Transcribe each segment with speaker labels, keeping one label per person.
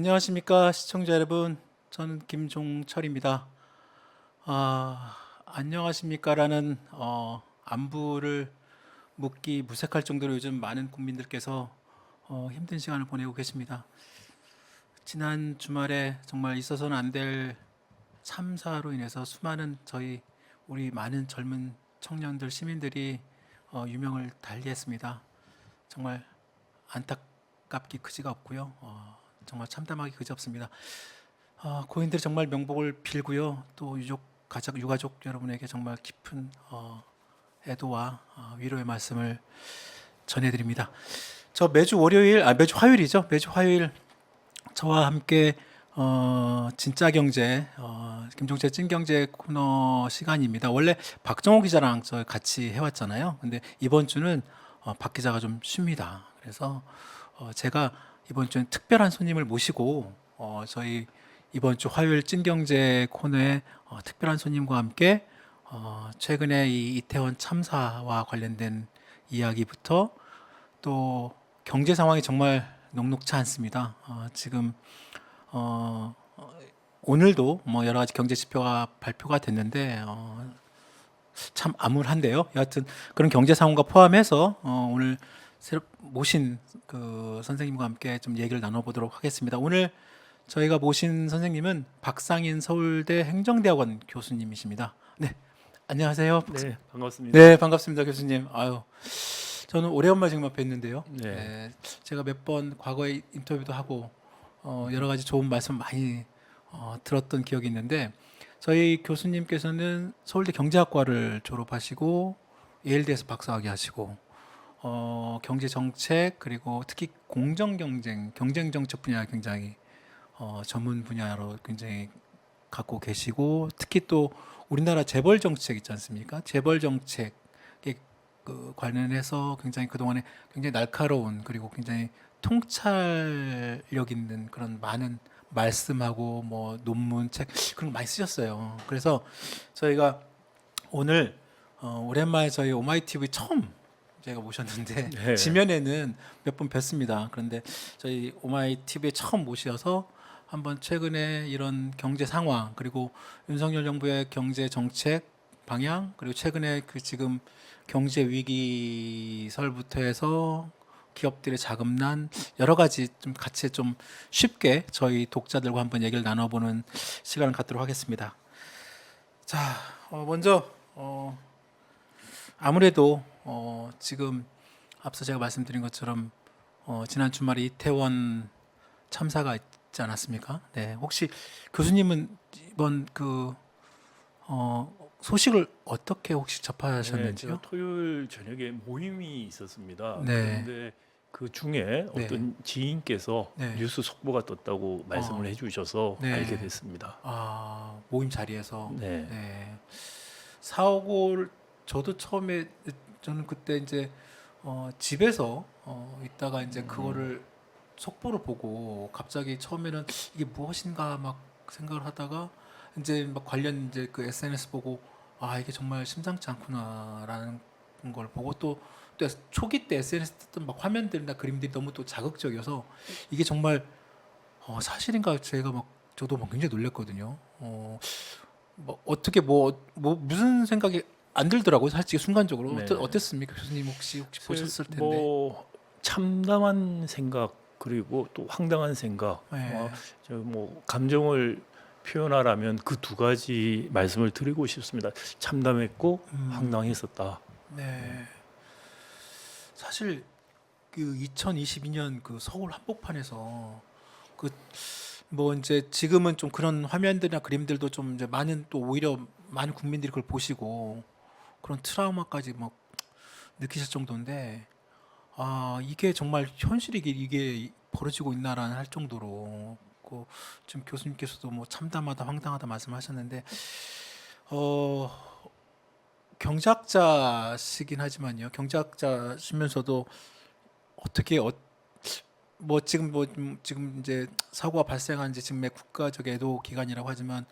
Speaker 1: 안녕하십니까 시청자 여러분. 저는 김종철입니다. 안녕하십니까라는 안부를 묻기 무색할 정도로 요즘 많은 국민들께서 힘든 시간을 보내고 계십니다. 지난 주말에 정말 있어서는 안 될 참사로 인해서 수많은 우리 많은 젊은 청년들 시민들이 유명을 달리했습니다. 정말 안타깝기 그지가 없고요. 정말 참담하기 그지없습니다. 고인들이 정말 명복을 빌고요. 또 유가족 여러분에게 정말 깊은 애도와 위로의 말씀을 전해드립니다. 저 매주 화요일이죠. 매주 화요일 저와 함께 진짜 경제, 김종재 찐경제 코너 시간입니다. 원래 박정호 기자랑 저 같이 해왔잖아요. 근데 이번 주는 박 기자가 좀 쉽니다. 그래서 제가 이번 주엔 특별한 손님을 모시고 저희 이번 주 화요일 찐경제 코너에 특별한 손님과 함께 최근에 이 이태원 참사와 관련된 이야기부터 또 경제 상황이 정말 녹록치 않습니다. 지금 오늘도 뭐 여러 가지 경제 지표가 발표가 됐는데 참 암울한데요. 여하튼 그런 경제 상황과 포함해서 오늘 새로 모신 그 선생님과 함께 좀 얘기를 나눠보도록 하겠습니다. 오늘 저희가 모신 선생님은 박상인 서울대 행정대학원 교수님이십니다. 네, 안녕하세요.
Speaker 2: 네, 반갑습니다.
Speaker 1: 네, 반갑습니다, 교수님. 저는 오래간만에 정말 뵀는데요.
Speaker 2: 네,
Speaker 1: 네, 제가 몇 번 과거에 인터뷰도 하고 여러 가지 좋은 말씀 많이 들었던 기억이 있는데 저희 교수님께서는 서울대 경제학과를 졸업하시고 예일대에서 박사학위 하시고 경제 정책 그리고 특히 공정 경쟁 정책 분야 굉장히 전문 분야로 굉장히 갖고 계시고 특히 또 우리나라 재벌 정책 있지 않습니까? 재벌 정책에 그 관련해서 굉장히 그동안에 굉장히 날카로운 그리고 굉장히 통찰력 있는 그런 많은 말씀하고 뭐 논문 책 그런 거 많이 쓰셨어요. 그래서 저희가 오늘 오랜만에 저희 오마이티비 처음 제가 모셨는데
Speaker 2: 네,
Speaker 1: 지면에는 몇 번 뵀습니다. 그런데 저희 오마이티비에 처음 모셔서 한번 최근에 이런 경제 상황 그리고 윤석열 정부의 경제 정책 방향 그리고 최근에 그 지금 경제 위기설부터 해서 기업들의 자금난 여러 가지 좀 같이 좀 쉽게 저희 독자들과 한번 얘기를 나눠보는 시간을 갖도록 하겠습니다. 자, 먼저 아무래도 지금 앞서 제가 말씀드린 것처럼 지난 주말에 이태원 참사가 있지 않았습니까? 네, 혹시 교수님은 이번 소식을 어떻게 혹시
Speaker 2: 네, 제가
Speaker 1: 접하셨는지요?
Speaker 2: 토요일 저녁에 모임이 있었습니다.
Speaker 1: 네,
Speaker 2: 그런데 그 중에
Speaker 1: 네,
Speaker 2: 어떤 지인께서
Speaker 1: 네,
Speaker 2: 뉴스 속보가 떴다고 말씀을
Speaker 1: 어,
Speaker 2: 해주셔서 알게
Speaker 1: 네.
Speaker 2: 됐습니다.
Speaker 1: 모임 자리에서
Speaker 2: 네,
Speaker 1: 네. 사고를 저도 처음에 저는 그때 이제 집에서 있다가 이제 그거를 속보를 보고 갑자기 처음에는 이게 무엇인가 막 생각을 하다가 이제 막 관련 이제 그 SNS 보고 이게 정말 심상치 않구나라는 걸 보고 또 초기 때 SNS 떴던 막 화면들이나 그림들이 너무 또 자극적이어서 이게 정말 사실인가 제가 막 저도 막 굉장히 놀랐거든요. 뭐 어떻게 뭐 무슨 생각이 안 들더라고요. 솔직히 순간적으로
Speaker 2: 네.
Speaker 1: 어땠습니까, 교수님 혹시
Speaker 2: 글-
Speaker 1: 보셨을 텐데.
Speaker 2: 뭐 참담한 생각 그리고 또 황당한 생각,
Speaker 1: 네,
Speaker 2: 저 뭐 감정을 표현하라면 그 두 가지 말씀을 드리고 싶습니다. 참담했고
Speaker 1: 음,
Speaker 2: 황당했었다. 네.
Speaker 1: 네. 사실 그 2022년 그 서울 한복판에서 그 뭐 이제 지금은 좀 그런 화면들이나 그림들도 좀 이제 많은 또 오히려 많은 국민들이 그걸 보시고 그런 트라우마까지 막 느끼실 정도인데 이게 정말 현실이 이게 벌어지고 있나라는 할 정도로 지금 교수님께서도 뭐 참담하다 황당하다 말씀하셨는데 어 경제학자시긴 하지만요 경제학자시면서도 어떻게 뭐 지금 지금 이제 사고가 발생한 지 지금의 국가적 애도 기간이라고 하지만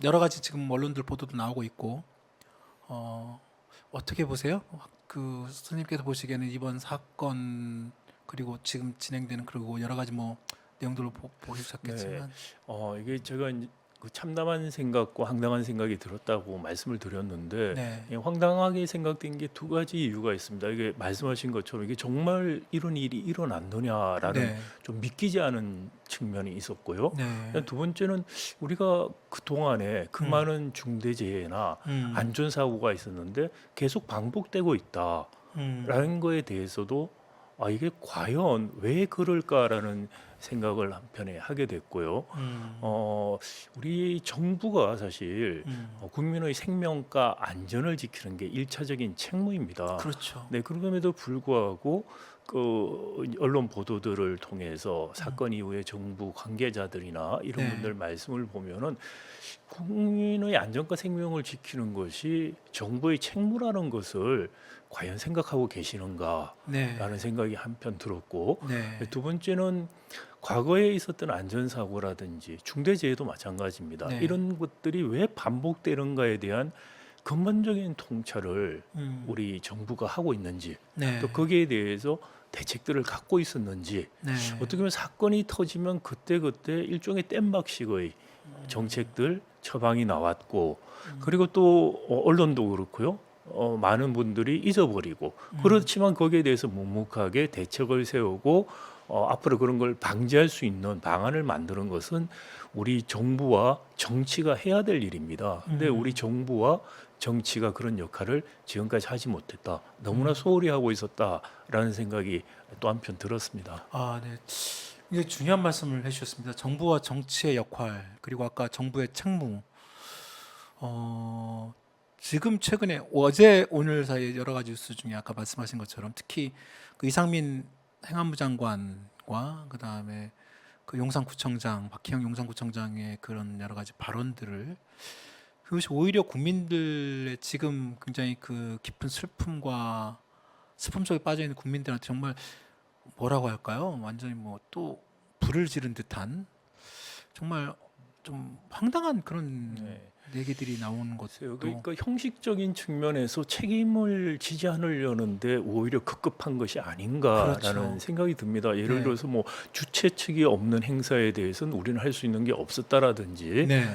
Speaker 1: 여러 가지 지금 언론들 보도도 나오고 있고 어 어떻게 보세요? 그 선생님께서 보시기에는 이번 사건 그리고 지금 진행되는 그리고 여러 가지 뭐 내용들로 보셨겠지만
Speaker 2: 이게 제가 그 참담한 생각과 황당한 생각이 들었다고 말씀을 드렸는데
Speaker 1: 네.
Speaker 2: 황당하게 생각된 게 두 가지 이유가 있습니다. 이게 말씀하신 것처럼 이게 정말 이런 일이 일어났느냐라는
Speaker 1: 네.
Speaker 2: 좀 믿기지 않은 측면이 있었고요.
Speaker 1: 네.
Speaker 2: 두 번째는 우리가 그 동안에 그
Speaker 1: 음.
Speaker 2: 많은 중대재해나 안전사고가 있었는데 계속 반복되고 있다라는 거에 대해서도 이게 과연 왜 그럴까라는 생각을 한편에 하게 됐고요. 우리 정부가 사실 국민의 생명과 안전을 지키는 게 일차적인 책무입니다.
Speaker 1: 그렇죠.
Speaker 2: 네, 그럼에도 불구하고 그 언론 보도들을 통해서 사건 이후에 정부 관계자들이나 이런
Speaker 1: 네.
Speaker 2: 분들 말씀을 보면은 국민의 안전과 생명을 지키는 것이 정부의 책무라는 것을 과연 생각하고 계시는가라는
Speaker 1: 네.
Speaker 2: 생각이 한편 들었고,
Speaker 1: 네.
Speaker 2: 두 번째는 과거에 있었던 안전사고라든지 중대재해도 마찬가지입니다.
Speaker 1: 네.
Speaker 2: 이런 것들이 왜 반복되는가에 대한 근본적인 통찰을 우리 정부가 하고 있는지,
Speaker 1: 네.
Speaker 2: 또 거기에 대해서 대책들을 갖고 있었는지,
Speaker 1: 네.
Speaker 2: 어떻게 보면 사건이 터지면 그때그때 일종의 땜박식의 정책들 처방이 나왔고, 그리고 또 언론도 그렇고요. 많은 분들이 잊어버리고 그렇지만 거기에 대해서 묵묵하게 대책을 세우고 앞으로 그런 걸 방지할 수 있는 방안을 만드는 것은 우리 정부와 정치가 해야 될 일입니다. 근데 우리 정부와 정치가 그런 역할을 지금까지 하지 못했다. 너무나 소홀히 하고 있었다라는 생각이 또 한편 들었습니다.
Speaker 1: 네. 이게 중요한 말씀을 해주셨습니다. 정부와 정치의 역할 그리고 아까 정부의 책무. 지금 최근에 어제 오늘 사이에 여러 가지 뉴스 중에 아까 말씀하신 것처럼 특히 그 이상민 행안부 장관과 그 다음에 그 용산구청장 박희영 용산구청장의 그런 여러 가지 발언들을 그것이 오히려 국민들의 지금 굉장히 그 깊은 슬픔과 슬픔 속에 빠져 있는 국민들한테 정말 뭐라고 할까요? 완전히 뭐 또 불을 지른 듯한 정말 좀 황당한 그런
Speaker 2: 네.
Speaker 1: 얘기들이 나오는 것도
Speaker 2: 그러니까 형식적인 측면에서 책임을 지지 않으려는데 오히려 급급한 것이 아닌가라는
Speaker 1: 그렇죠.
Speaker 2: 생각이 듭니다. 예를
Speaker 1: 네.
Speaker 2: 들어서 뭐 주최 측이 없는 행사에 대해서는 우리는 할 수 있는 게 없었다라든지
Speaker 1: 네.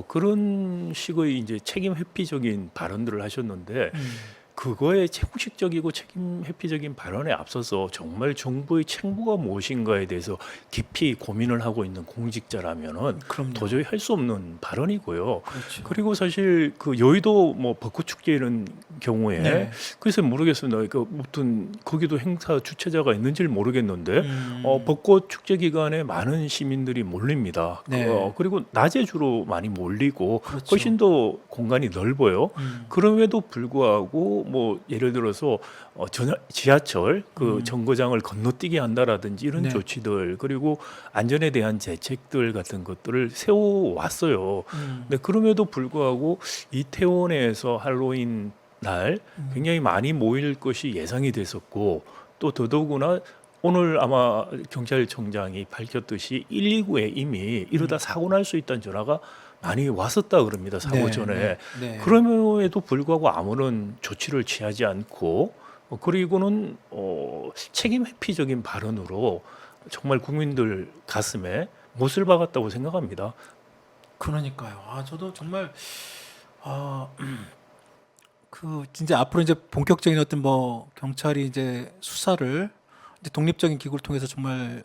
Speaker 2: 그런 식의 이제 책임 회피적인 발언들을 하셨는데
Speaker 1: 음.
Speaker 2: 그거에 형식적이고 책임 회피적인 발언에 앞서서 정말 정부의 책무가 무엇인가에 대해서 깊이 고민을 하고 있는 공직자라면은
Speaker 1: 그럼요.
Speaker 2: 도저히 할 수 없는 발언이고요.
Speaker 1: 그렇죠.
Speaker 2: 그리고 사실 그 여의도 뭐 벚꽃 축제 이런 경우에
Speaker 1: 네.
Speaker 2: 그래서 모르겠습니다. 그 무튼 거기도 행사 주최자가 있는지를 모르겠는데
Speaker 1: 음.
Speaker 2: 벚꽃 축제 기간에 많은 시민들이 몰립니다.
Speaker 1: 네.
Speaker 2: 그리고 낮에 주로 많이 몰리고
Speaker 1: 그렇죠.
Speaker 2: 훨씬 더 공간이 넓어요. 그럼에도 불구하고 뭐 예를 들어서 지하철 그 정거장을 건너뛰게 한다라든지 이런
Speaker 1: 네.
Speaker 2: 조치들 그리고 안전에 대한 대책들 같은 것들을 세워왔어요. 근데 그럼에도 불구하고 이태원에서 할로윈 날 굉장히 많이 모일 것이 예상이 됐었고 또 더더구나 오늘 아마 경찰청장이 밝혔듯이 119에 이미 이러다 사고 날 수 있다는 전화가 많이 왔었다 그럽니다. 사고
Speaker 1: 네,
Speaker 2: 전에.
Speaker 1: 네, 네.
Speaker 2: 그럼에도 불구하고 아무런 조치를 취하지 않고 그리고는 책임 회피적인 발언으로 정말 국민들 가슴에 못을 박았다고 생각합니다.
Speaker 1: 그러니까요. 저도 정말 그 진짜 앞으로 이제 본격적인 어떤 뭐 경찰이 이제 수사를 이제 독립적인 기구를 통해서 정말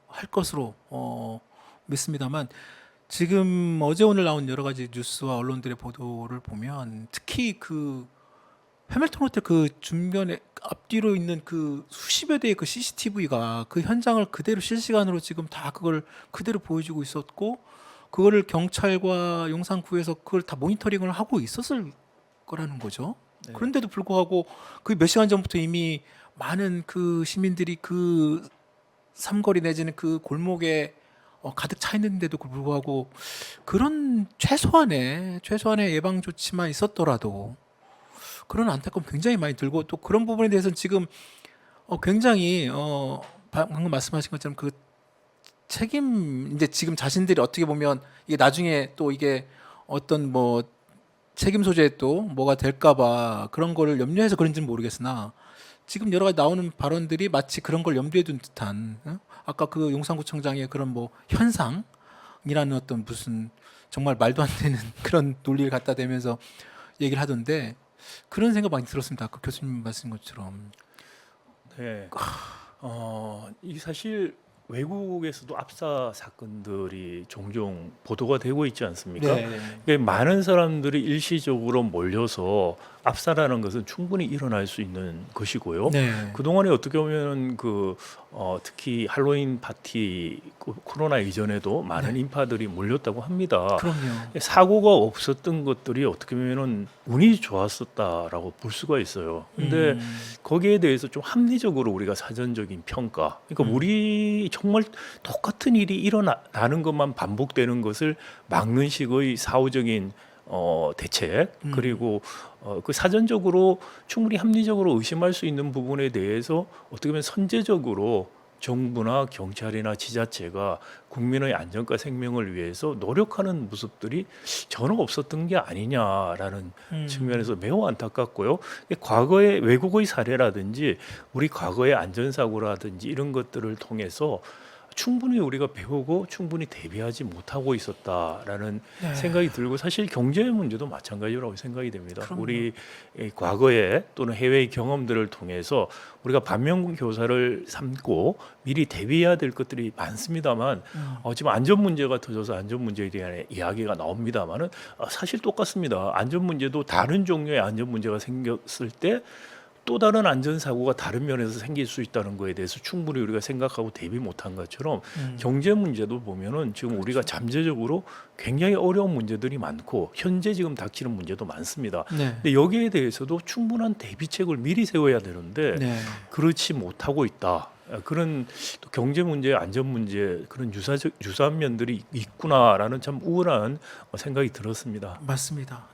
Speaker 1: 할 것으로 믿습니다만 지금 어제 오늘 나온 여러 가지 뉴스와 언론들의 보도를 보면 특히 그 해밀턴 호텔 그 주변에 앞뒤로 있는 그 수십여 대의 그 CCTV가 그 현장을 그대로 실시간으로 지금 다 그걸 그대로 보여주고 있었고 그거를 경찰과 용산구에서 그걸 다 모니터링을 하고 있었을 거라는 거죠.
Speaker 2: 네.
Speaker 1: 그런데도 불구하고 그 몇 시간 전부터 이미 많은 그 시민들이 그 삼거리 내지는 그 골목에 가득 차 있는데도 불구하고 그런 최소한의 예방 조치만 있었더라도 그런 안타까움 굉장히 많이 들고 또 그런 부분에 대해서는 지금 굉장히 방금 말씀하신 것처럼 그 책임 이제 지금 자신들이 어떻게 보면 이게 나중에 또 이게 어떤 뭐 책임 소재에 또 뭐가 될까봐 그런 거를 염려해서 그런지는 모르겠으나 지금 여러 가지 나오는 발언들이 마치 그런 걸 염두에 둔 듯한 아까 그 용산구청장의 그런 뭐 현상이라는 어떤 무슨 정말 말도 안 되는 그런 논리를 갖다 대면서 얘기를 하던데 그런 생각 많이 들었습니다. 아까 교수님 말씀 것처럼.
Speaker 2: 네. 이 사실 외국에서도 압사 사건들이 종종 보도가 되고 있지 않습니까? 그러니까 많은 사람들이 일시적으로 몰려서 압사라는 것은 충분히 일어날 수 있는 것이고요.
Speaker 1: 네.
Speaker 2: 그동안에 어떻게 보면 특히 할로윈 파티 코로나 이전에도 많은
Speaker 1: 네.
Speaker 2: 인파들이 몰렸다고 합니다.
Speaker 1: 그럼요.
Speaker 2: 사고가 없었던 것들이 어떻게 보면은 운이 좋았었다라고 볼 수가 있어요. 근데 거기에 대해서 좀 합리적으로 우리가 사전적인 평가. 그러니까 우리 정말 똑같은 일이 일어나는 것만 반복되는 것을 막는 식의 사후적인 대책 그리고 그 사전적으로 충분히 합리적으로 의심할 수 있는 부분에 대해서 어떻게 보면 선제적으로 정부나 경찰이나 지자체가 국민의 안전과 생명을 위해서 노력하는 모습들이 전혀 없었던 게 아니냐라는 측면에서 매우 안타깝고요. 과거의 외국의 사례라든지 우리 과거의 안전사고라든지 이런 것들을 통해서 충분히 우리가 배우고 충분히 대비하지 못하고 있었다라는
Speaker 1: 네.
Speaker 2: 생각이 들고 사실 경제 문제도 마찬가지라고 생각이 됩니다.
Speaker 1: 그럼요.
Speaker 2: 우리 과거에 또는 해외의 경험들을 통해서 우리가 반면 교사를 삼고 미리 대비해야 될 것들이 많습니다만 지금 안전 문제가 터져서 안전 문제에 대한 이야기가 나옵니다만은 사실 똑같습니다. 안전 문제도 다른 종류의 안전 문제가 생겼을 때 또 다른 안전사고가 다른 면에서 생길 수 있다는 거에 대해서 충분히 우리가 생각하고 대비 못한 것처럼 경제 문제도 보면은 지금 우리가 잠재적으로 굉장히 어려운 문제들이 많고 현재 지금 닥치는 문제도 많습니다.
Speaker 1: 네.
Speaker 2: 근데 여기에 대해서도 충분한 대비책을 미리 세워야 되는데
Speaker 1: 네.
Speaker 2: 그렇지 못하고 있다. 그런 또 경제 문제, 안전 문제 그런 유사한 면들이 있구나라는 참 우울한 생각이 들었습니다.
Speaker 1: 맞습니다.